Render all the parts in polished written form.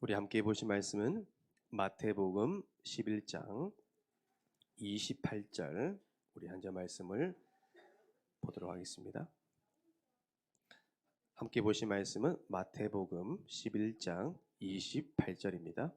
우리 함께 보실 말씀은 마태복음 11장 28절 우리 한 절 말씀을 보도록 하겠습니다. 함께 보실 말씀은 마태복음 11장 28절입니다.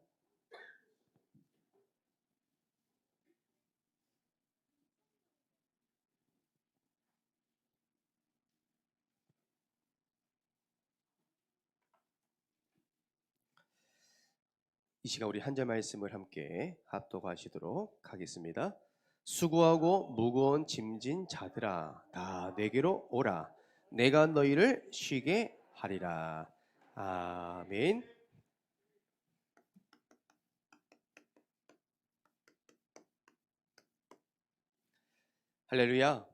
이 시간 우리 한 절 말씀을 함께 합독하시도록 하겠습니다. 수고하고 무거운 짐진 자들아 다 내게로 오라. 내가 너희를 쉬게 하리라. 아멘. 할렐루야.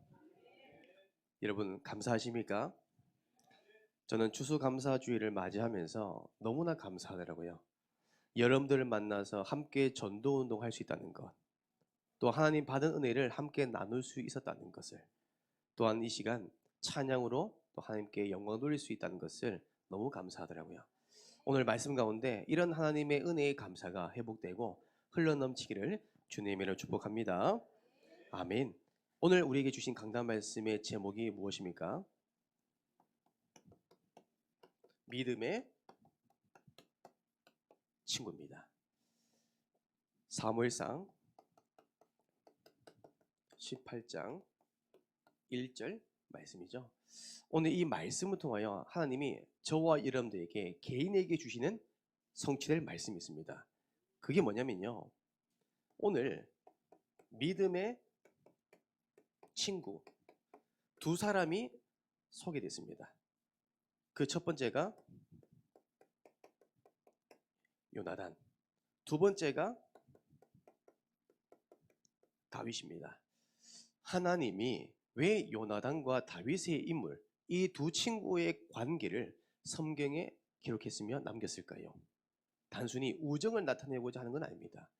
여러분 감사하십니까? 저는 추수감사주의를 맞이하면서 너무나 감사하더라고요. 여러분들을 만나서 함께 전도운동 할 수 있다는 것, 또 하나님 받은 은혜를 함께 나눌 수 있었다는 것을, 또한 이 시간 찬양으로 또 하나님께 영광 돌릴 수 있다는 것을 너무 감사하더라고요. 오늘 말씀 가운데 이런 하나님의 은혜의 감사가 회복되고 흘러넘치기를 주님으로 축복합니다. 아멘. 오늘 우리에게 주신 강단 말씀의 제목이 무엇입니까? 믿음의 친구입니다. 사무엘상 18장 1절 말씀이죠. 오늘 이 말씀을 통하여 하나님이 저와 여러분들에게 개인에게 주시는 성취될 말씀이 있습니다. 그게 뭐냐면요, 오늘 믿음의 친구 두 사람이 소개됐습니다. 그 첫 번째가 요나단, 두 번째가 다윗입니다. 하나님이 왜 요나단과 다윗의 인물, 이 두 친구의 관계를 성경에 기록했으며 남겼을까요? 단순히 우정을 나타내고자 하는 건 아닙니다.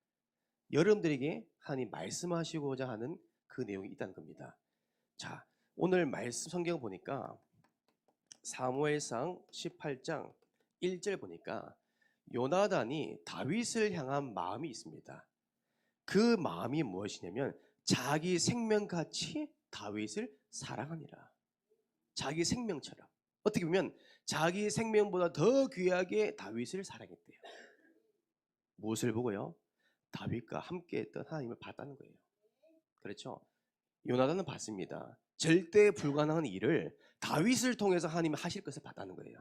여러분들에게 하나님 말씀하시고자 하는 그 내용이 있다는 겁니다. 자, 오늘 말씀 성경 보니까 사무엘상 18장 1절 보니까 요나단이 다윗을 향한 마음이 있습니다. 그 마음이 무엇이냐면 자기 생명같이 다윗을 사랑하니라. 자기 생명처럼, 어떻게 보면 자기 생명보다 더 귀하게 다윗을 사랑했대요. 무엇을 보고요? 다윗과 함께 했던 하나님을 봤다는 거예요. 그렇죠? 요나단은 봤습니다. 절대 불가능한 일을 다윗을 통해서 하나님이 하실 것을 봤다는 거예요.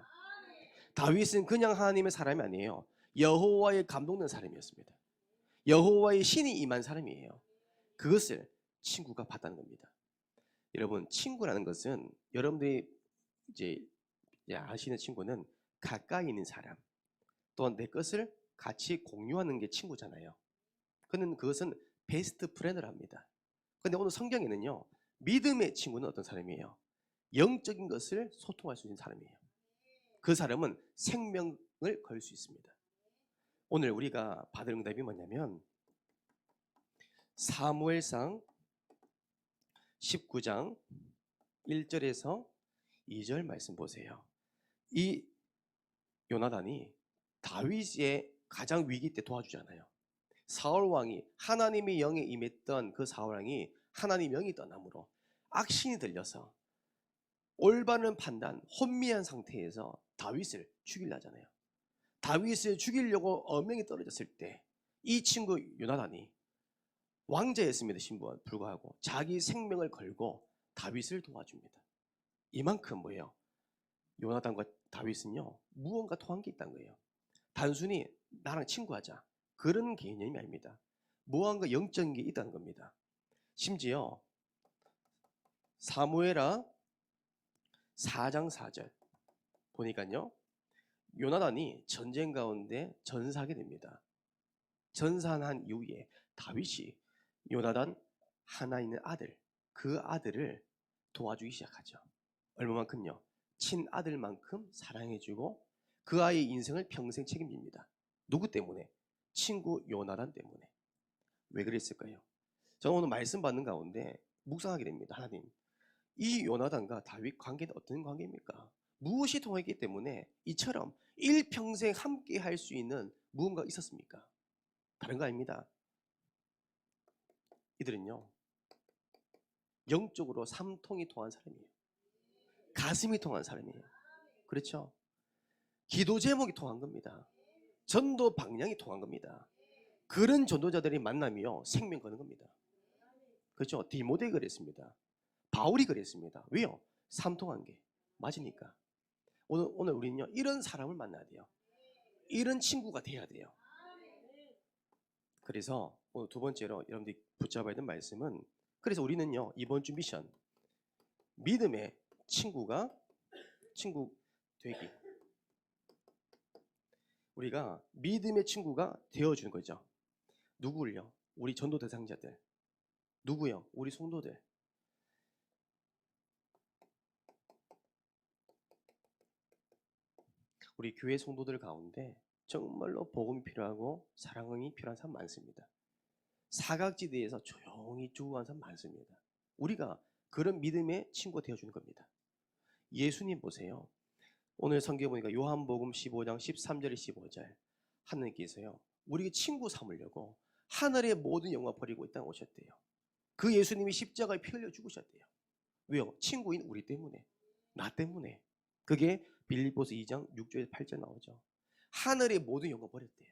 다윗은 그냥 하나님의 사람이 아니에요. 여호와의 감동된 사람이었습니다. 여호와의 신이 임한 사람이에요. 그것을 친구가 봤다는 겁니다. 여러분, 친구라는 것은 여러분들이 이제 아시는 친구는 가까이 있는 사람, 또한 내 것을 같이 공유하는 게 친구잖아요. 그는 그것은 베스트 프렌드를 합니다. 그런데 오늘 성경에는요, 믿음의 친구는 어떤 사람이에요? 영적인 것을 소통할 수 있는 사람이에요. 그 사람은 생명을 걸 수 있습니다. 오늘 우리가 받을 응답이 뭐냐면 사무엘상 19장 1절에서 2절 말씀 보세요. 이 요나단이 다윗의 가장 위기 때 도와주잖아요. 사울 왕이, 하나님의 영에 임했던 그 사울 왕이 하나님 영이 떠남으로 악신이 들려서 올바른 판단, 혼미한 상태에서 다윗을 죽이려 하잖아요. 다윗을 죽이려고 어명이 떨어졌을 때 이 친구 요나단이 왕자였습니다. 신부와 불구하고 자기 생명을 걸고 다윗을 도와줍니다. 이만큼 뭐예요? 요나단과 다윗은요, 무언가 통한 게 있다는 거예요. 단순히 나랑 친구하자 그런 개념이 아닙니다. 무언가 영적인 게 있다는 겁니다. 심지어 사무엘하 4장 4절 보니까요, 요나단이 전쟁 가운데 전사하게 됩니다. 전사한 이후에 다윗이 요나단 하나 있는 아들, 그 아들을 도와주기 시작하죠. 얼마만큼요? 친아들만큼 사랑해주고 그 아이의 인생을 평생 책임집니다. 누구 때문에? 친구 요나단 때문에. 왜 그랬을까요? 저는 오늘 말씀 받는 가운데 묵상하게 됩니다. 하나님, 이 요나단과 다윗 관계는 어떤 관계입니까? 무엇이 통했기 때문에 이처럼 일평생 함께 할 수 있는 무언가 있었습니까? 다른 거 아닙니다. 이들은요, 영적으로 삼통이 통한 사람이에요. 가슴이 통한 사람이에요. 그렇죠? 기도 제목이 통한 겁니다. 전도 방향이 통한 겁니다. 그런 전도자들이 만나며 생명 거는 겁니다. 그렇죠? 디모데 그랬습니다. 바울이 그랬습니다. 왜요? 삼통한 게 맞으니까. 오늘 우리는요, 이런 사람을 만나야 돼요. 이런 친구가 돼야 돼요. 그래서 오늘 두 번째로 여러분들이 붙잡아야 되는 말씀은, 그래서 우리는요, 이번 주 미션, 믿음의 친구 되기. 우리가 믿음의 친구가 되어주는 거죠. 누구를요? 우리 전도 대상자들. 누구요? 우리 성도들. 우리 교회 성도들 가운데 정말로 복음이 필요하고 사랑이 필요한 사람 많습니다. 사각지대에서 조용히 죽어가는 사람 많습니다. 우리가 그런 믿음의 친구가 되어주는 겁니다. 예수님 보세요. 오늘 성경 보니까 요한복음 15장 13절에 15절, 하느님께서요, 우리 친구 삼으려고 하늘의 모든 영광 버리고 이 땅에 오셨대요. 그 예수님이 십자가에 피 흘려 죽으셨대요. 왜요? 친구인 우리 때문에, 나 때문에. 그게 빌립보서 2장 6절에서 8절 나오죠. 하늘의 모든 영광 버렸대요.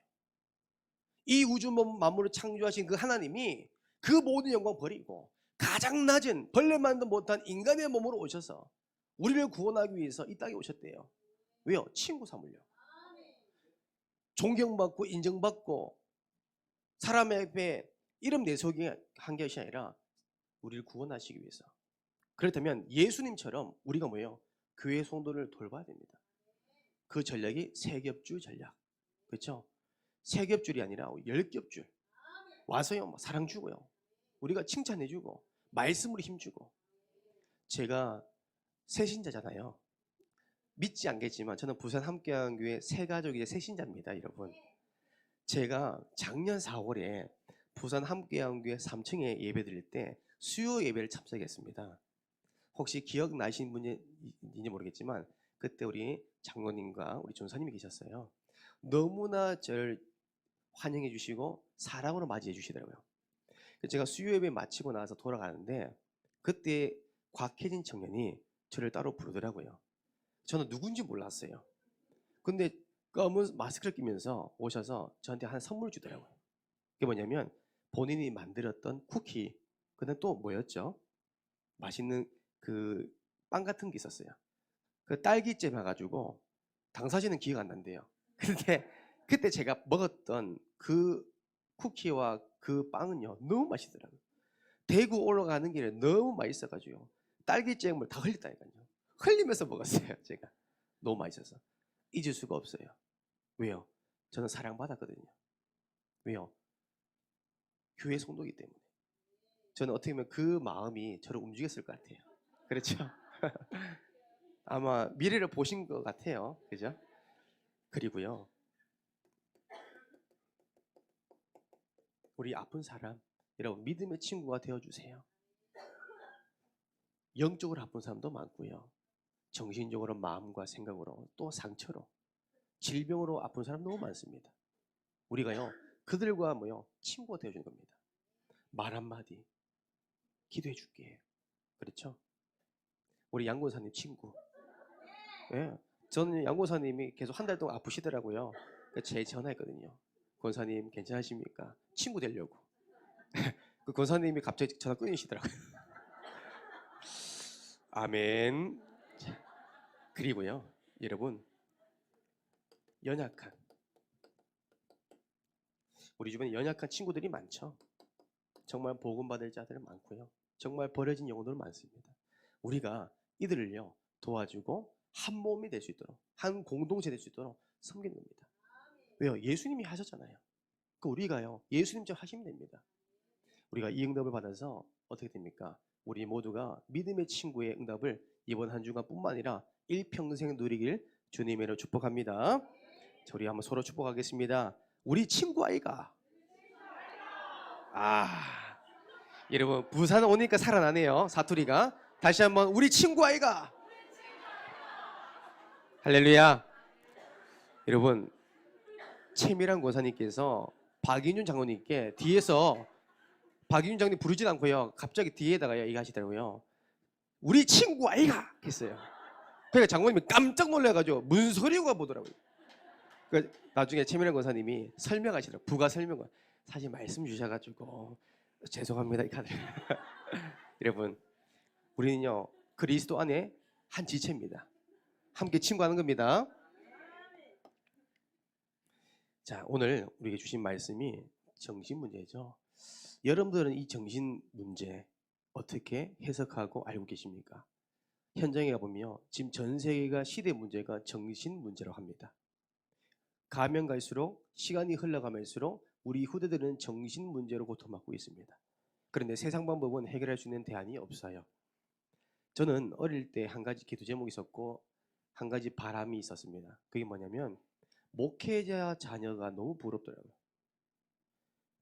이 우주 만물을 창조하신 그 하나님이 그 모든 영광 버리고 가장 낮은 벌레만도 못한 인간의 몸으로 오셔서 우리를 구원하기 위해서 이 땅에 오셨대요. 왜요? 친구 삼으려. 존경받고 인정받고 사람의 앞에 이름 내세우기 한 것이 아니라 우리를 구원하시기 위해서. 그렇다면 예수님처럼 우리가 뭐예요? 교회 성도를 돌봐야 됩니다. 그 전략이 세겹줄 전략. 그렇죠? 세겹줄이 아니라 10겹줄. 와서요, 사랑 주고요. 우리가 칭찬해 주고 말씀으로 힘주고. 제가 새신자잖아요. 믿지 않겠지만 저는 부산 함께한교회 새가족의 새신자입니다, 여러분. 제가 작년 4월에 부산 함께한교회 3층에 예배 드릴 때 수요 예배를 참석했습니다. 혹시 기억나시는 분인지 모르겠지만 그때 우리 장로님과 우리 전사님이 계셨어요. 너무나 저를 환영해 주시고 사랑으로 맞이해 주시더라고요. 제가 수요 예배 마치고 나서 돌아가는데 그때 곽혜진 청년이 저를 따로 부르더라고요. 저는 누군지 몰랐어요. 근데 검은 마스크를 끼면서 오셔서 저한테 한 선물 주더라고요. 그게 뭐냐면 본인이 만들었던 쿠키, 그다음 또 뭐였죠? 맛있는 그 빵 같은 게 있었어요. 그 딸기잼 해가지고 당사진은 기억 안 난대요. 근데 그때 제가 먹었던 그 쿠키와 그 빵은요, 너무 맛있더라고요. 대구 올라가는 길에 너무 맛있어가지고 딸기잼을 다 흘렸다니까요. 흘리면서 먹었어요. 제가 너무 맛있어서 잊을 수가 없어요. 왜요? 저는 사랑받았거든요. 왜요? 교회 성도이기 때문에. 저는 어떻게 보면 그 마음이 저를 움직였을 것 같아요. 그렇죠? 아마 미래를 보신 것 같아요. 그죠? 그리고요, 우리 아픈 사람, 여러분 믿음의 친구가 되어주세요. 영적으로 아픈 사람도 많고요, 정신적으로, 마음과 생각으로, 또 상처로, 질병으로 아픈 사람 너무 많습니다. 우리가요, 그들과 친구가 되어주는 겁니다. 말 한마디, 기도해 줄게. 그렇죠? 우리 양 권사님 친구. 네, 저는 양 권사님이 계속 한 달 동안 아프시더라고요. 제 전화했거든요. 권사님 괜찮으십니까? 친구 되려고. 그 권사님이 갑자기 전화 끊으시더라고요. 아멘. 그리고요, 여러분, 연약한, 우리 주변에 연약한 친구들이 많죠. 정말 복음받을 자들은 많고요, 정말 버려진 영혼들은 많습니다. 우리가 이들을요 도와주고 한 몸이 될 수 있도록, 한 공동체 될 수 있도록 섬기는 겁니다. 왜요? 예수님이 하셨잖아요. 그 우리가요 예수님처럼 하시면 됩니다. 우리가 이 응답을 받아서 어떻게 됩니까? 우리 모두가 믿음의 친구의 응답을 이번 한 주간뿐만 아니라 일평생 누리길 주님으로 축복합니다. 자, 우리 한번 서로 축복하겠습니다. 우리 친구 아이가. 여러분 부산 오니까 살아나네요, 사투리가. 다시 한번 우리 친구 아이가. 할렐루야. 여러분, 최미란 권사님께서 박인준 장로님께 뒤에서 박인준 장로님 부르진 않고요. 갑자기 뒤에다가 얘기하시더라고요. 우리 친구 아이가 했어요. 그러니까 장모님이 깜짝 놀라가지고 무슨 소리가 보더라고요. 그러니까 나중에 최미란 권사님이 설명하시더라고요. 부가 설명을. 사실 말씀 주셔가지고 죄송합니다. 여러분, 우리는요 그리스도 안에 한 지체입니다. 함께 친구하는 겁니다. 자, 오늘 우리에게 주신 말씀이 정신 문제죠. 여러분들은 이 정신 문제 어떻게 해석하고 알고 계십니까? 현장에 가보면 지금 전 세계가 시대 문제가 정신 문제라고 합니다. 가면 갈수록 시간이 흘러가면서 우리 후대들은 정신 문제로 고통받고 있습니다. 그런데 세상 방법은 해결할 수 있는 대안이 없어요. 저는 어릴 때 한 가지 기도 제목이 있었고 한 가지 바람이 있었습니다. 그게 뭐냐면 목회자 자녀가 너무 부럽더라고요.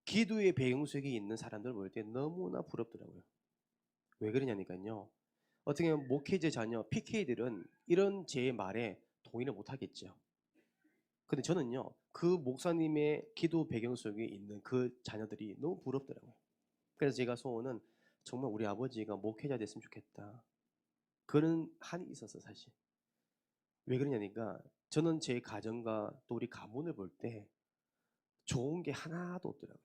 기도의 배경 속에 있는 사람들 볼 때 너무나 부럽더라고요. 왜 그러냐니까요. 어떻게 보면 목회자 자녀, PK들은 이런 제 말에 동의를 못 하겠죠. 근데 저는요, 그 목사님의 기도 배경 속에 있는 그 자녀들이 너무 부럽더라고요. 그래서 제가 소원은 정말 우리 아버지가 목회자 됐으면 좋겠다. 그런 한이 있었어, 사실. 왜 그러냐니까 저는 제 가정과 또 우리 가문을 볼 때 좋은 게 하나도 없더라고요.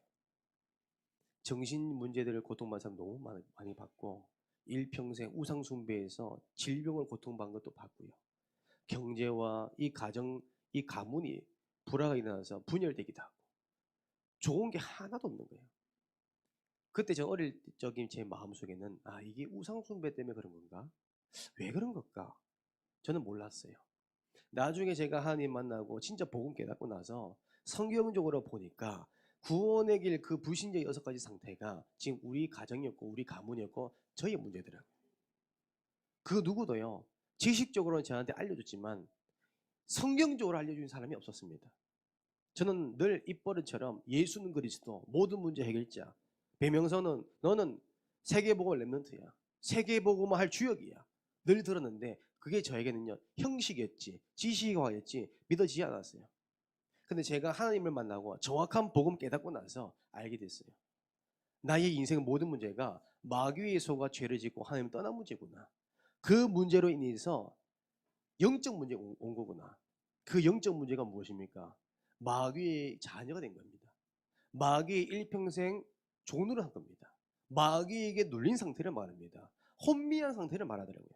정신 문제들을 고통받는 사람 너무 많이 받고 일평생 우상숭배에서 질병을 고통받은 것도 봤고요. 경제와 이 가정, 이 가문이 불화가 일어나서 분열되기도 하고 좋은 게 하나도 없는 거예요. 그때 저 어릴 적인 제 마음속에는 아, 이게 우상숭배 때문에 그런 건가? 왜 그런 걸까? 저는 몰랐어요. 나중에 제가 하나님 만나고 진짜 복음 깨닫고 나서 성경적으로 보니까 구원의 길 그 불신자 6가지 상태가 지금 우리 가정이었고 우리 가문이었고 저희 문제더라고요. 그 누구도요 지식적으로는 저한테 알려줬지만 성경적으로 알려준 사람이 없었습니다. 저는 늘 입버릇처럼 예수는 그리스도 모든 문제 해결자, 배명서는 너는 세계복음 랩런트야, 세계복음을 할 주역이야 늘 들었는데 그게 저에게는요 형식이었지 지식화였지 믿어지지 않았어요. 근데 제가 하나님을 만나고 정확한 복음 깨닫고 나서 알게 됐어요. 나의 인생 모든 문제가 마귀의 소가 죄를 짓고 하나님 떠난 문제구나. 그 문제로 인해서 영적 문제가 온 거구나. 그 영적 문제가 무엇입니까? 마귀의 자녀가 된 겁니다. 마귀의 일평생 종노를 한 겁니다. 마귀에게 눌린 상태를 말합니다. 혼미한 상태를 말하더라고요.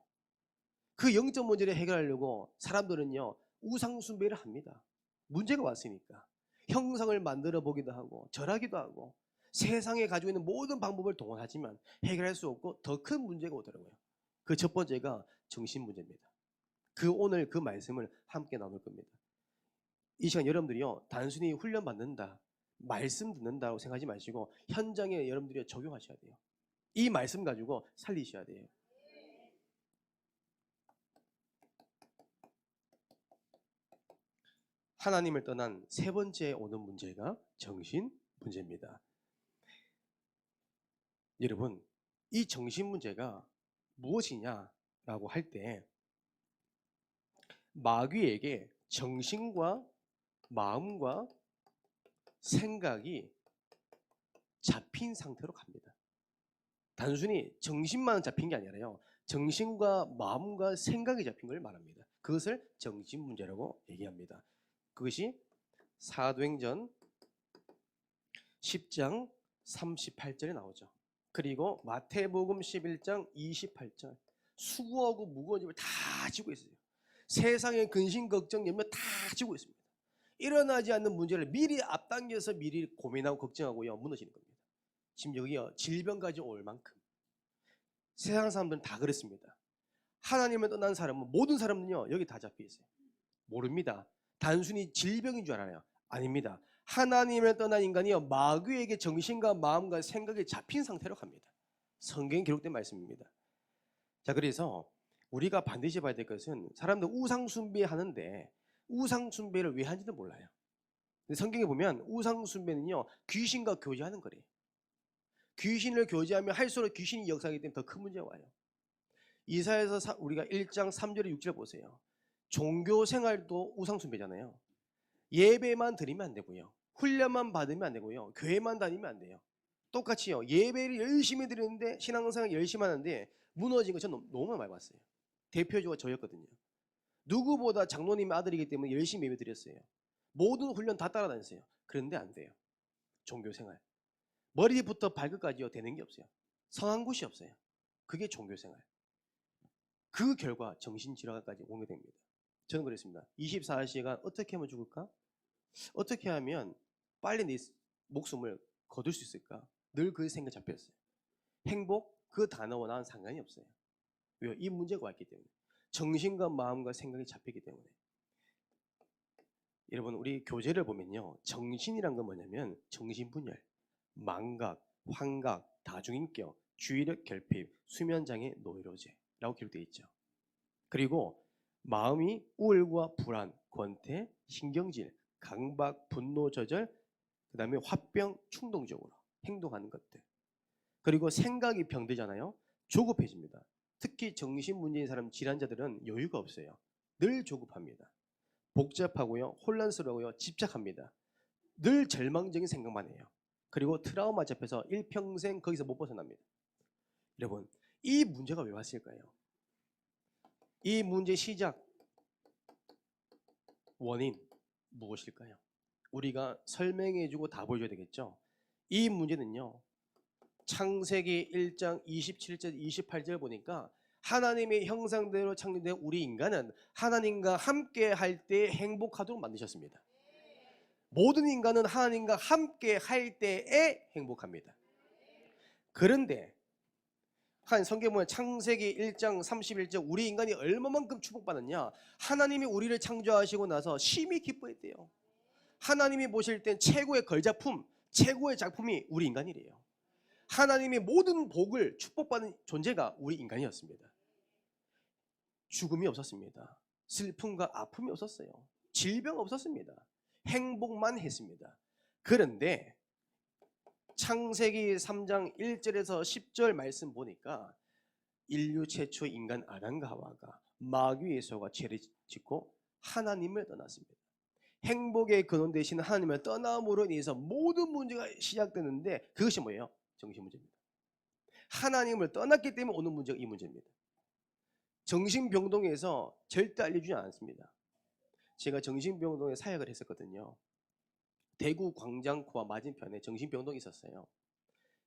그 영적 문제를 해결하려고 사람들은요 우상 숭배를 합니다. 문제가 왔으니까 형상을 만들어 보기도 하고 절하기도 하고 세상에 가지고 있는 모든 방법을 동원하지만 해결할 수 없고 더 큰 문제가 오더라고요. 그 첫 번째가 정신 문제입니다. 그 오늘 그 말씀을 함께 나눌 겁니다. 이 시간 여러분들이요 단순히 훈련 받는다, 말씀 듣는다고 생각하지 마시고 현장에 여러분들이 적용하셔야 돼요. 이 말씀 가지고 살리셔야 돼요. 하나님을 떠난 세 번째 오는 문제가 정신 문제입니다. 여러분, 이 정신 문제가 무엇이냐라고 할 때 마귀에게 정신과 마음과 생각이 잡힌 상태로 갑니다. 단순히 정신만 잡힌 게 아니라요. 정신과 마음과 생각이 잡힌 걸 말합니다. 그것을 정신 문제라고 얘기합니다. 그것이 사도행전 10장 38절에 나오죠. 그리고 마태복음 11장 28절 수고하고 무거운 짐을 다 지고 있어요. 세상의 근심 걱정 염려 다 지고 있습니다. 일어나지 않는 문제를 미리 앞당겨서 미리 고민하고 걱정하고요 무너지는 겁니다. 지금 여기요 질병까지 올 만큼 세상 사람들은 다 그렇습니다. 하나님을 떠난 사람은 모든 사람은요 여기 다 잡혀 있어요. 모릅니다. 단순히 질병인 줄 알아요. 아닙니다. 하나님을 떠난 인간이요 마귀에게 정신과 마음과 생각이 잡힌 상태로 갑니다. 성경에 기록된 말씀입니다. 자, 그래서 우리가 반드시 봐야 될 것은 사람들 우상 숭배하는데 우상 숭배를 왜 하는지도 몰라요. 근데 성경에 보면 우상 숭배는요 귀신과 교제하는 거래요. 귀신을 교제하면 할수록 귀신이 역사하기 때문에 더 큰 문제가 와요. 이사야서 우리가 1장 3절에 6절 보세요. 종교 생활도 우상 숭배잖아요. 예배만 드리면 안 되고요. 훈련만 받으면 안 되고요. 교회만 다니면 안 돼요. 똑같이요. 예배를 열심히 드리는데 신앙생활 열심히 하는데 무너진 거 저는 너무 많이 봤어요. 대표적으로 저였거든요. 누구보다 장로님의 아들이기 때문에 열심히 예배 드렸어요. 모든 훈련 다 따라다녔어요. 그런데 안 돼요. 종교생활. 머리부터 발끝까지요 되는 게 없어요. 성한 곳이 없어요. 그게 종교생활. 그 결과 정신질환까지 오게 됩니다. 저는 그랬습니다. 24시간 어떻게 하면 죽을까? 어떻게 하면 빨리 내 목숨을 거둘 수 있을까? 늘 그 생각이 잡혔어요. 행복 그 단어와 나는 상관이 없어요. 왜요? 이 문제가 왔기 때문에. 정신과 마음과 생각이 잡히기 때문에. 여러분 우리 교재를 보면요. 정신이란 건 뭐냐면 정신분열, 망각, 환각, 다중인격, 주의력 결핍, 수면장애, 노이로제라고 기록되어 있죠. 그리고 마음이 우울과 불안, 권태, 신경질, 강박, 분노 조절, 그 다음에 화병, 충동적으로 행동하는 것들. 그리고 생각이 병들잖아요. 조급해집니다. 특히 정신 문제인 사람 질환자들은 여유가 없어요. 늘 조급합니다. 복잡하고요. 혼란스러워요. 집착합니다. 늘 절망적인 생각만 해요. 그리고 트라우마 잡혀서 일평생 거기서 못 벗어납니다. 여러분 이 문제가 왜 왔을까요? 이 문제 시작 원인 무엇일까요? 우리가 설명해주고 다 보여줘야 되겠죠. 이 문제는요. 창세기 1장 27절 28절 보니까 하나님의 형상대로 창조된 우리 인간은 하나님과 함께 할 때 행복하도록 만드셨습니다. 모든 인간은 하나님과 함께 할 때에 행복합니다. 그런데 한 성경 보면 창세기 1장 31절 우리 인간이 얼마만큼 축복받았냐? 하나님이 우리를 창조하시고 나서 심히 기뻐했대요. 하나님이 보실 땐 최고의 걸작품, 최고의 작품이 우리 인간이래요. 하나님이 모든 복을 축복받는 존재가 우리 인간이었습니다. 죽음이 없었습니다. 슬픔과 아픔이 없었어요. 질병 없었습니다. 행복만 했습니다. 그런데 창세기 3장 1절에서 10절 말씀 보니까 인류 최초 인간 아담과 하와가 마귀의 소가 죄를 짓고 하나님을 떠났습니다. 행복의 근원 되신 하나님을 떠남으로 인해서 모든 문제가 시작되는데 그것이 뭐예요? 정신 문제입니다. 하나님을 떠났기 때문에 오는 문제가 이 문제입니다. 정신병동에서 절대 알려주지 않았습니다. 제가 정신병동에 사역을 했었거든요. 대구 광장코와 맞은편에 정신병동이 있었어요.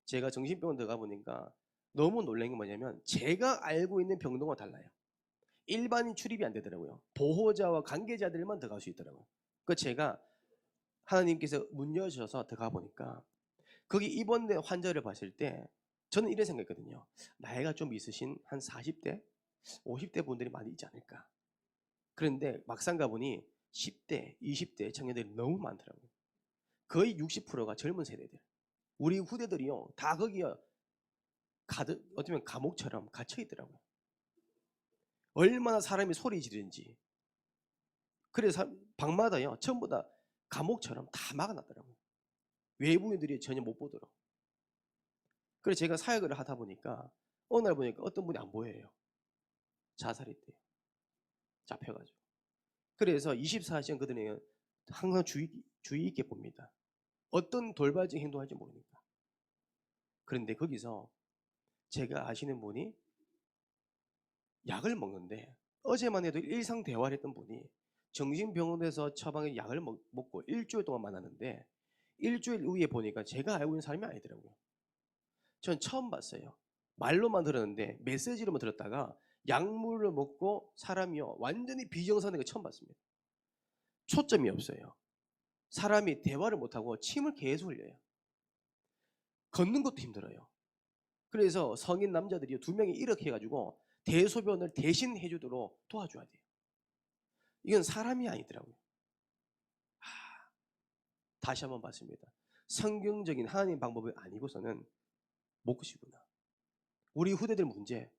제가 정신병원 들어가 보니까 너무 놀란 게 뭐냐면 제가 알고 있는 병동과 달라요. 일반인 출입이 안 되더라고요. 보호자와 관계자들만 들어갈 수 있더라고요. 그 제가 하나님께서 문 여셔서 들어가 보니까 거기 입원된 환자를 봤을 때 저는 이런 생각했거든요. 나이가 좀 있으신 한 40대, 50대 분들이 많이 있지 않을까. 그런데 막상 가보니 10대, 20대 청년들이 너무 많더라고요. 거의 60%가 젊은 세대들. 우리 후대들이요. 다 거기에 가득 어쩌면 감옥처럼 갇혀 있더라고요. 얼마나 사람이 소리 지르는지. 그래서 방마다요. 전부 다 감옥처럼 다 막아놨더라고요. 외부인들이 전혀 못 보도록. 그래서 제가 사역을 하다 보니까 어느 날 보니까 어떤 분이 안 보여요. 자살했대요. 잡혀가지고. 그래서 24시간 그들은 항상 주의 있게 봅니다. 어떤 돌발적 행동할지 모르니까. 그런데 거기서 제가 아시는 분이 약을 먹는데 어제만 해도 일상 대화를 했던 분이 정신병원에서 처방에 약을 먹고 일주일 동안 만났는데 일주일 후에 보니까 제가 알고 있는 사람이 아니더라고요. 전 처음 봤어요. 말로만 들었는데 메시지로만 들었다가 약물을 먹고 사람이요 완전히 비정상인 거 처음 봤습니다. 초점이 없어요. 사람이 대화를 못하고 침을 계속 흘려요. 걷는 것도 힘들어요. 그래서 성인 남자들이 2명이 이렇게 해가지고 대소변을 대신 해주도록 도와줘야 돼요. 이건 사람이 아니더라고요. 다시 한번 봤습니다. 성경적인 하나님 방법이 아니고서는 못 것이구나. 우리 후대들 문제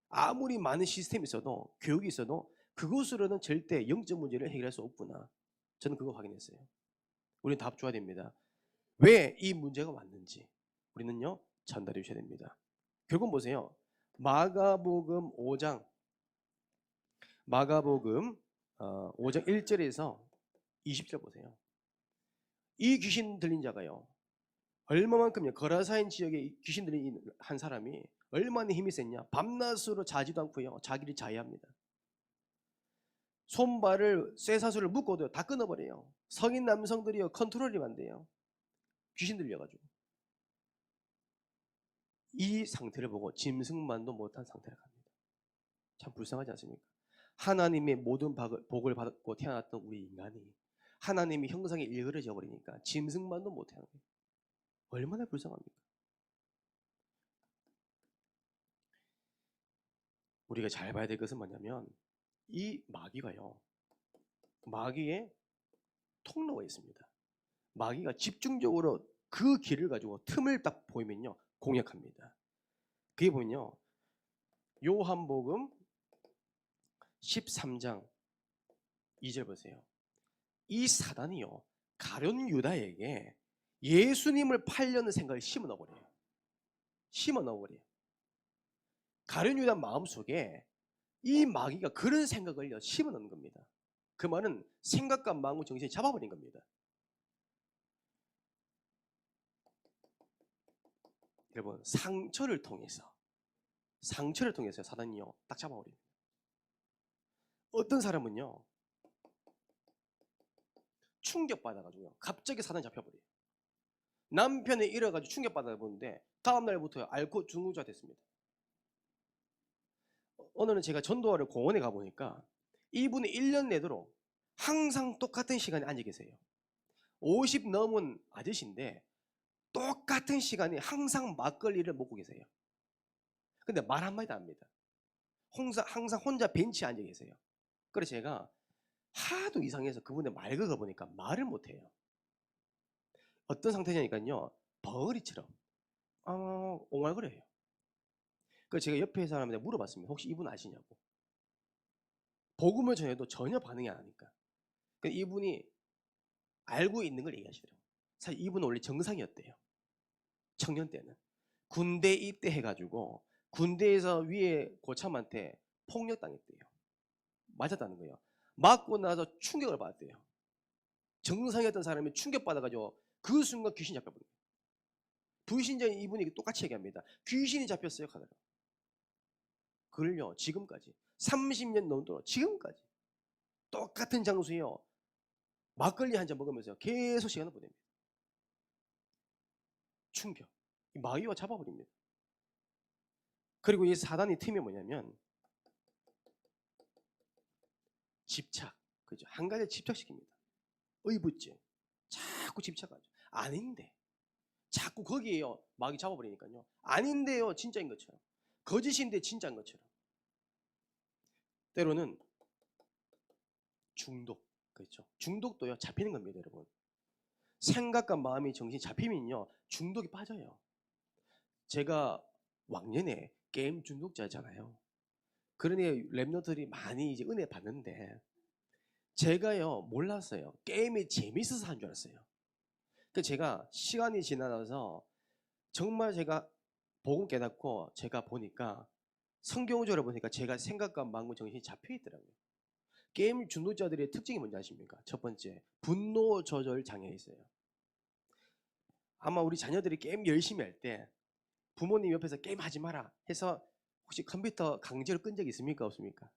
아무리 많은 시스템이 있어도 교육이 있어도 그것으로는 절대 영적 문제를 해결할 수 없구나. 저는 그거 확인했어요. 우리는 답 줘야 됩니다. 왜 이 문제가 왔는지 우리는요 전달해 주셔야 됩니다. 결국 보세요. 마가복음 5장 5장 1절에서 20절 보세요. 이 귀신 들린 자가요, 얼마만큼요, 거라사인 지역에 귀신 들린 한 사람이 얼마나 힘이 셌냐. 밤낮으로 자지도 않고요, 자기를 자해합니다. 손발을 쇠사슬을 묶어도 다 끊어버려요. 성인 남성들이요, 컨트롤이 안 돼요. 귀신 들려가지고. 이 상태를 보고 짐승만도 못한 상태를 갑니다. 참 불쌍하지 않습니까? 하나님의 모든 복을 받고 태어났던 우리 인간이 하나님의 형상에 일그러져 버리니까 짐승만도 못하는 거예요. 얼마나 불쌍합니까? 우리가 잘 봐야 될 것은 뭐냐면, 이 마귀가요, 마귀의 통로가 있습니다. 마귀가 집중적으로 그 길을 가지고 틈을 딱 보이면요, 공략합니다. 그게 보면요, 요한복음 13장 2절 보세요. 이 사단이요, 가룟 유다에게 예수님을 팔려는 생각을 심어 넣어버려요. 심어 넣어버려요. 가룟 유다 마음속에 이 마귀가 그런 생각을 심어 넣는 겁니다. 그 말은 생각과 마음과 정신이 잡아버린 겁니다. 여러분, 상처를 통해서 사단이요, 딱 잡아버립니다. 어떤 사람은요, 충격받아가지고요, 갑자기 사단이 잡혀버려요. 남편이 이래가지고 충격받아보는데 다음날부터 앓고 중후자 됐습니다. 오늘은 제가 전도하러 공원에 가보니까 이분이 1년 내도록 항상 똑같은 시간에 앉아 계세요. 50 넘은 아저씨인데 똑같은 시간에 항상 막걸리를 먹고 계세요. 근데 말 한마디도 안 합니다. 항상 혼자 벤치에 앉아 계세요. 그래서 제가 하도 이상해서 그분의 말 긁어보니까 말을 못해요. 어떤 상태냐니까요, 벙어리처럼 옹알거려요. 그래서 제가 옆에 사람한테 물어봤습니다. 혹시 이분 아시냐고. 복음을 전해도 전혀 반응이 안 하니까. 이분이 알고 있는 걸 얘기하시더라고요. 사실 이분은 원래 정상이었대요. 청년 때는. 군대 입대해가지고 군대에서 위에 고참한테 폭력당했대요. 맞았다는 거예요. 맞고 나서 충격을 받았대요. 정상이었던 사람이 충격받아가지고 그 순간 귀신이 잡혀버린 거예요. 불신자인 이분이 똑같이 얘기합니다. 귀신이 잡혔어요 하더라고요. 그걸요, 지금까지 30년 넘도록 지금까지 똑같은 장소에요, 막걸리 한 잔 먹으면서 계속 시간을 보냅니다. 충격. 마귀가 잡아버립니다. 그리고 이 사단의 틈이 뭐냐면 집착. 그죠? 한 가지에 집착시킵니다. 의붓증. 자꾸 집착하죠. 아닌데. 자꾸 거기에요, 마귀 잡아버리니까요. 아닌데요, 진짜인 것처럼. 거짓인데 진짜인 것처럼. 때로는 중독. 그렇죠? 중독도요, 잡히는 겁니다, 여러분. 생각과 마음이 정신이 잡히면요, 중독이 빠져요. 제가 왕년에 게임 중독자잖아요. 그러니 랩너들이 많이 이제 은혜 받는데 제가요, 몰랐어요. 게임이 재밌어서 한 줄 알았어요. 그래서 제가 시간이 지나서 정말 제가 복음 깨닫고 제가 보니까 성경적으로 보니까 제가 생각과 마음과 정신이 잡혀 있더라고요. 게임 중독자들의 특징이 뭔지 아십니까? 첫 번째, 분노 조절 장애 있어요. 아마 우리 자녀들이 게임 열심히 할 때 부모님 옆에서 게임 하지 마라 해서 혹시 컴퓨터 강제로 끈 적 있습니까? 없습니까?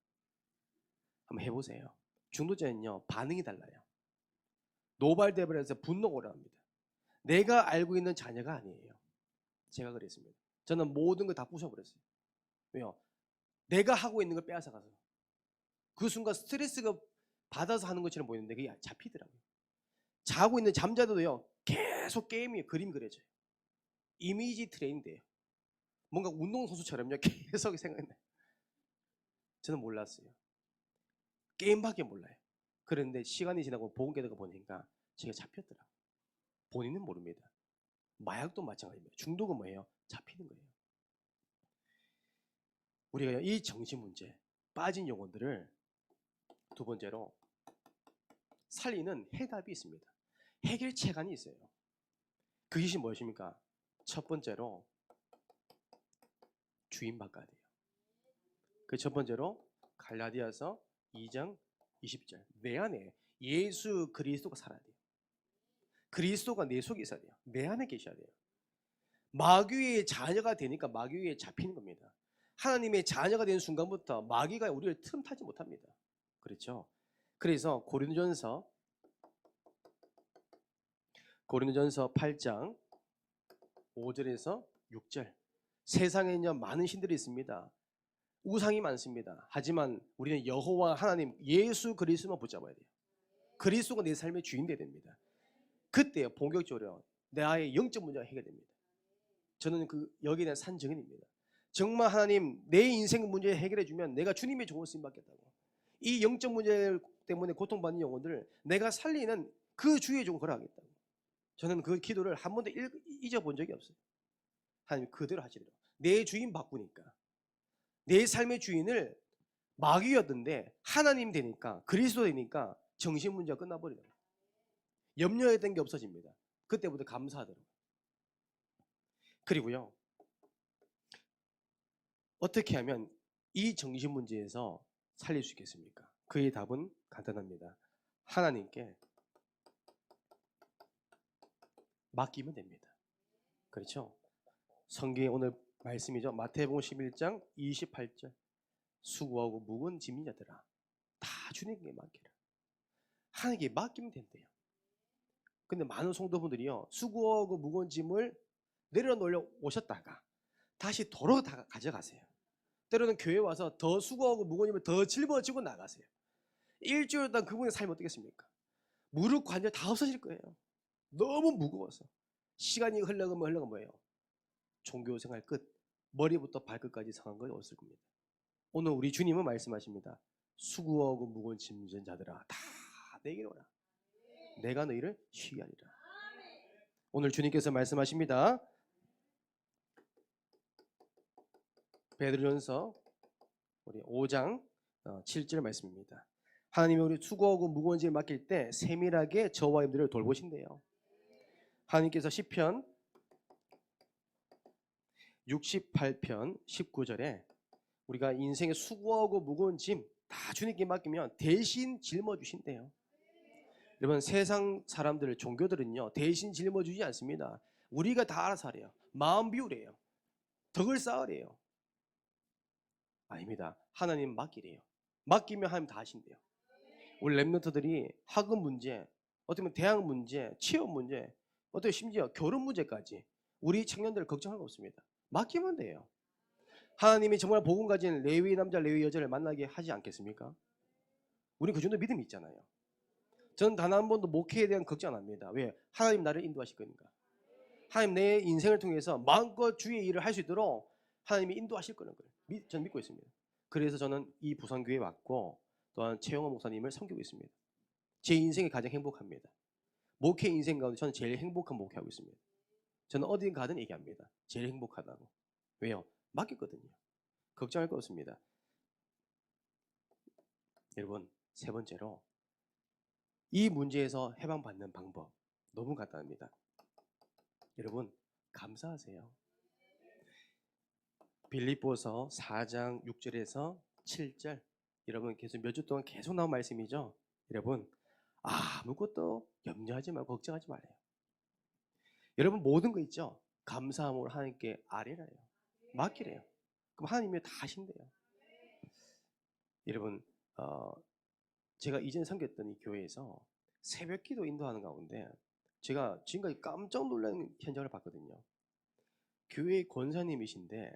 한번 해보세요. 중독자는요, 반응이 달라요. 노발대발해서 분노가 올라옵니다. 내가 알고 있는 자녀가 아니에요. 제가 그랬습니다. 저는 모든 걸 다 부숴버렸어요. 왜요? 내가 하고 있는 걸 빼앗아가서. 그 순간 스트레스가 받아서 하는 것처럼 보이는데 그게 잡히더라고요. 자고 있는 잠자도요, 계속 게임이 그림 그려져요. 이미지 트레이닝돼요. 뭔가 운동선수처럼요, 계속 생각나요. 저는 몰랐어요. 게임밖에 몰라요. 그런데 시간이 지나고 복음 깨닫고 보니까 제가 잡혔더라고요. 본인은 모릅니다. 마약도 마찬가지입니다. 중독은 뭐예요? 잡히는 거예요. 우리가 이 정신 문제, 빠진 영혼들을 두 번째로 살리는 해답이 있습니다. 해결책안이 있어요. 그것이 무엇입니까? 첫 번째로 주인 바꿔야 돼요. 그 첫 번째로 갈라디아서 2장 20절. 내 안에 예수 그리스도가 살아야 돼요. 그리스도가 내 속에 있어야 돼요. 내 안에 계셔야 돼요. 마귀의 자녀가 되니까 마귀에 잡히는 겁니다. 하나님의 자녀가 되는 순간부터 마귀가 우리를 틈타지 못합니다. 그렇죠? 그래서 고린도전서 8장 5절에서 6절. 세상에는요 많은 신들이 있습니다. 우상이 많습니다. 하지만 우리는 여호와 하나님 예수 그리스도만 붙잡아야 돼요. 그리스도가 내 삶의 주인 되어야 됩니다. 그때요 본격적으로 나의 영적 문제가 해결됩니다. 저는 여기에 대한 산증인입니다. 정말 하나님 내 인생 문제 해결해 주면 내가 주님의 종으로 쓰임 받겠다고. 이 영적 문제 때문에 고통받는 영혼들을 내가 살리는 그 주의 종을 걸어가겠다고. 저는 그 기도를 한 번도 잊어본 적이 없어요. 하나님 그대로 하시더라고요. 내 주인 바꾸니까. 내 삶의 주인을 마귀였던데 하나님 되니까 그리스도 되니까 정신 문제가 끝나버리더라고요. 염려했던 게 없어집니다. 그때부터 감사하더라고요. 그리고요. 어떻게 하면 이 정신 문제에서 살릴 수 있겠습니까? 그의 답은 간단합니다. 하나님께 맡기면 됩니다. 그렇죠? 성경의 오늘 말씀이죠. 마태복음 11장 28절. 수고하고 무거운 짐진 자들아 다 주님께 맡기라. 하나님께 맡기면 된대요. 근데 많은 성도분들이요 수고하고 무거운 짐을 내려놓으려 오셨다가 다시 도로 다 가져가세요. 때로는 교회 와서 더 수고하고 무거운 짐을 더 짊어지고 나가세요. 일주일 동안 그분의 삶이 어떻겠습니까? 무릎 관절 다 없어질 거예요. 너무 무거워서. 시간이 흘러가면 뭐예요? 종교생활 끝. 머리부터 발끝까지 상한 것이 없을 겁니다. 오늘 우리 주님은 말씀하십니다. 수고하고 무거운 짐진 자들아 다 내게로 오라. 내가 너희를 쉬게 하리라. 오늘 주님께서 말씀하십니다. 베드로전서 우리 5장 7절 말씀입니다. 하나님이 우리 수고하고 무거운 짐을 맡길 때 세밀하게 저와 여러분들을 돌보신대요. 하나님께서 시편 68편 19절에 우리가 인생에 수고하고 무거운 짐 다 주님께 맡기면 대신 짊어주신대요. 여러분 세상 사람들 종교들은요 대신 짊어주지 않습니다. 우리가 다 알아서 하래요. 마음 비우래요. 덕을 쌓으래요. 아닙니다. 하나님 맡기래요. 맡기면 하나님 다 하신대요. 우리 랩런트들이 학업 문제, 어떻게 보면 대학 문제, 취업 문제, 어떻게 심지어 결혼 문제까지 우리 청년들 걱정할 거 없습니다. 맡기면 돼요. 하나님이 정말 복음 가진 레위 남자, 레위 여자를 만나게 하지 않겠습니까? 우리 그 정도 믿음이 있잖아요. 저는 단 한 번도 목회에 대한 걱정 안 합니다. 왜? 하나님 나를 인도하실 거니까. 하나님 내 인생을 통해서 마음껏 주의 일을 할 수 있도록 하나님이 인도하실 거는 거예요. 저는 믿고 있습니다. 그래서 저는 이 부산교회에 왔고 또한 최영호 목사님을 섬기고 있습니다. 제 인생이 가장 행복합니다. 목회 인생 가운데 저는 제일 행복한 목회하고 있습니다. 저는 어디 가든 얘기합니다. 제일 행복하다고. 왜요? 맡겼거든요. 걱정할 거 없습니다. 여러분 세 번째로 이 문제에서 해방받는 방법 너무 간단합니다. 여러분 감사하세요. 빌립보서 4장 6절에서 7절 여러분 계속 몇 주 동안 계속 나온 말씀이죠. 여러분 아무것도 염려하지 말고 걱정하지 말아요. 여러분 모든 거 있죠. 감사함으로 하나님께 아뢰라요. 맡기래요. 그럼 하나님이 다 하신대요. 여러분 제가 이전에 섬겼던 이 교회에서 새벽기도 인도하는 가운데 제가 지금까지 깜짝 놀라는 현장을 봤거든요. 교회 권사님이신데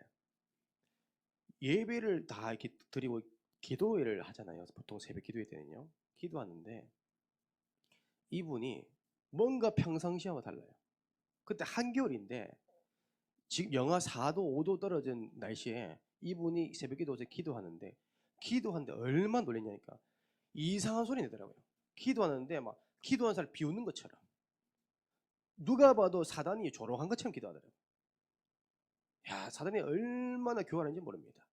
예배를 다 이렇게 드리고 기도회를 하잖아요. 보통 새벽 기도회 때는요. 기도하는데 이분이 뭔가 평상시하고 달라요. 그때 한겨울인데 지금 영하 4도 5도 떨어진 날씨에 이분이 새벽 기도에서 기도하는데 얼마나 놀랐냐니까 이상한 소리 내더라고요. 기도하는데 막 기도하는 사람 비웃는 것처럼 누가 봐도 사단이 조롱한 것처럼 기도하더라고요. 야, 사단이 얼마나 교활한지 모릅니다.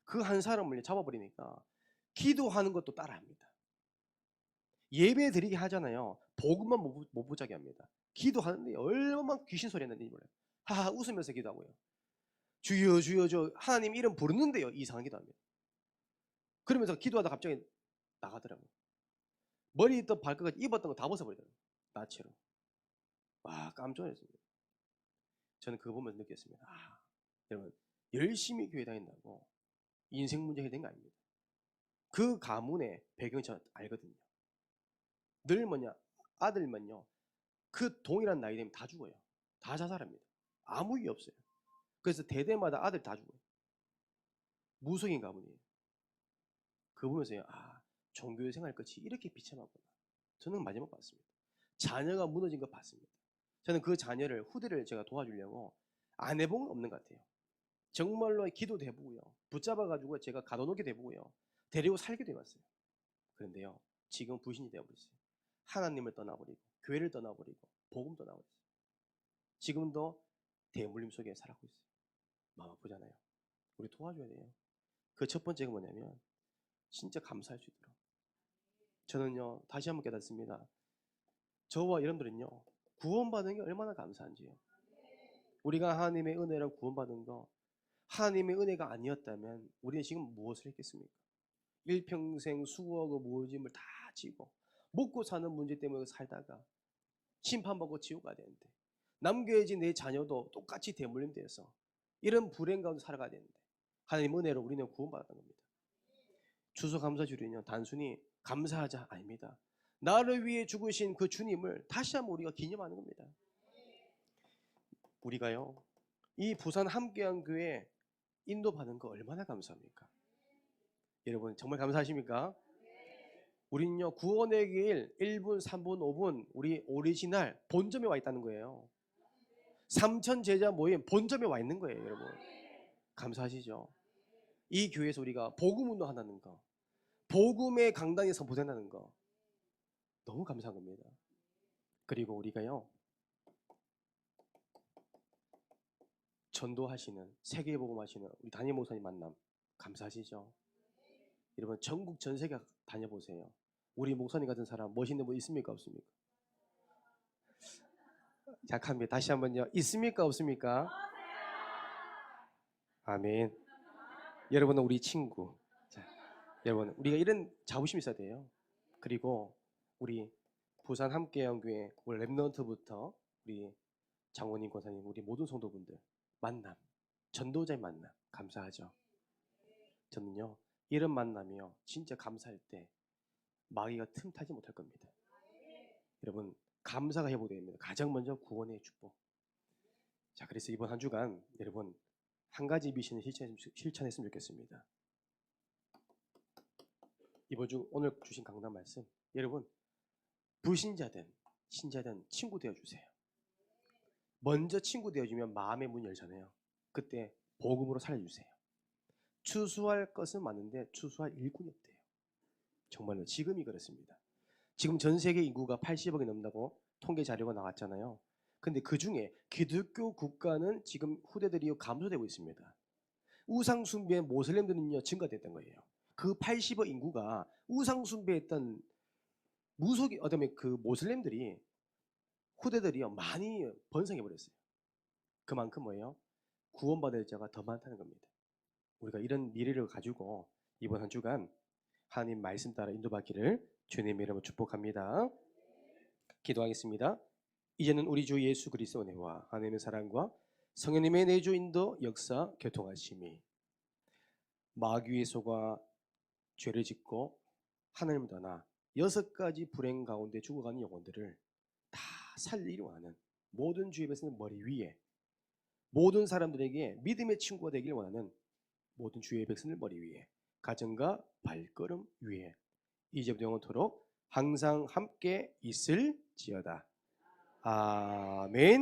그 한 사람을 잡아버리니까 기도하는 것도 따라합니다. 예배 드리게 하잖아요. 복음만 못 보자게 합니다. 기도하는데 얼마나 귀신 소리 했는지 몰라요. 하하 웃으면서 기도하고요. 주여 주여 저 하나님 이름 부르는데요. 이상한 기도합니다. 그러면서 기도하다 갑자기 나가더라고요. 머리부터 발끝까지 입었던 거 다 벗어버리더라고요. 나체로. 와, 깜짝 놀랐습니다. 저는 그거 보면서 느꼈습니다. 아, 여러분, 열심히 교회 다닌다고 인생 문제 해결된 게 아닙니다. 그 가문의 배경을 저는 알거든요. 늘 뭐냐, 아들만요, 그 동일한 나이 되면 다 죽어요. 다 자살합니다. 아무 이유 없어요. 그래서 대대마다 아들 다 죽어요. 무속인 가문이에요. 그거 보면서요, 아, 종교 생활 끝이 이렇게 비참하구나. 저는 마지막 봤습니다. 자녀가 무너진 거 봤습니다. 저는 그 자녀를, 후대를 제가 도와주려고 안 해본 건 없는 것 같아요. 정말로 기도도 해보고요, 붙잡아가지고 제가 가둬놓기도 해보고요, 데리고 살기도 해봤어요. 그런데요, 지금 불신이 되어버렸어요. 하나님을 떠나버리고 교회를 떠나버리고 복음 떠나버렸어요. 지금도 대물림 속에 살아가고 있어요. 마음 아프잖아요. 우리 도와줘야 돼요. 그 첫 번째가 뭐냐면 진짜 감사할 수 있도록. 저는요, 다시 한번 깨닫습니다. 저와 여러분들은요, 구원받은 게 얼마나 감사한지요. 우리가 하나님의 은혜로 구원받은 거, 하나님의 은혜가 아니었다면 우리는 지금 무엇을 했겠습니까? 일평생 수고하고 모짐을 다 지고 먹고 사는 문제 때문에 살다가 심판받고 지옥 가야 되는데, 남겨진 내 자녀도 똑같이 대물림되어서 이런 불행 가운데 살아가야 되는데, 하나님 은혜로 우리는 구원받았던 겁니다. 추수감사주일은요, 단순히 감사하자 아닙니다. 나를 위해 죽으신 그 주님을 다시 한번 우리가 기념하는 겁니다. 우리가요, 이 부산 함께한 교회 인도받는 거 얼마나 감사합니까? 여러분 정말 감사하십니까? 우리는요, 구원의 길 1분, 3분, 5분 우리 오리지널 본점에 와 있다는 거예요. 3천 제자 모임 본점에 와 있는 거예요. 여러분 감사하시죠? 이 교회에서 우리가 복음 운동한다는 거, 복음의 강단에 선포된다는 거 너무 감사한 겁니다. 그리고 우리가요, 전도하시는, 세계 복음하시는 우리 담임 목사님 만남 감사하시죠? 여러분 전국 전 세계 다녀보세요. 우리 목사님 같은 사람 멋있는 분 있습니까? 없습니까? 약합니다. 다시 한번요. 있습니까? 없습니까? 아멘. 여러분은 우리 친구. 자, 여러분 우리가 이런 자부심이 있어야 돼요. 그리고 우리 부산 함께한교회 우리 랩넌트부터 우리 장원님 권사님, 우리 모든 성도분들 만남, 전도자의 만남 감사하죠. 저는요, 이런 만남이요 진짜 감사할 때 마귀가 틈타지 못할 겁니다. 여러분 감사가 회복되어야 됩니다. 가장 먼저 구원의 축복. 자, 그래서 이번 한 주간 여러분 한 가지 미션을 실천했으면 좋겠습니다. 이번 주 오늘 주신 강단 말씀, 여러분 불신자든 신자든 친구 되어주세요. 먼저 친구 되어주면 마음의 문이 열잖아요. 그때 복음으로 살려주세요. 추수할 것은 많은데 추수할 일꾼이 없대요. 정말로 지금이 그렇습니다. 지금 전 세계 인구가 80억이 넘는다고 통계 자료가 나왔잖아요. 근데 그 중에 기독교 국가는 지금 후대들이 감소되고 있습니다. 우상 숭배의 모슬렘들은요 증가됐던 거예요. 그 80억 인구가 우상 숭배했던 무속이 어쩌면 그 모슬렘들이 후대들이요 많이 번성해 버렸어요. 그만큼 뭐예요? 구원받을 자가 더 많다는 겁니다. 우리가 이런 미래를 가지고 이번 한 주간 하나님 말씀 따라 인도받기를 주님의 이름으로 축복합니다. 기도하겠습니다. 이제는 우리 주 예수 그리스도의 은혜와 하나님의 사랑과 성령님의 내주 인도 역사 교통하심이 마귀의 속아 죄를 짓고 하나님을 떠나 6가지 불행 가운데 죽어가는 영혼들을 다 살리기 원하는 모든 주의 백성의 머리 위에, 모든 사람들에게 믿음의 친구가 되기를 원하는 모든 주의 백성들 머리 위에, 가정과 발걸음 위에 이제부터 영원토록 항상 함께 있을지어다. 아멘.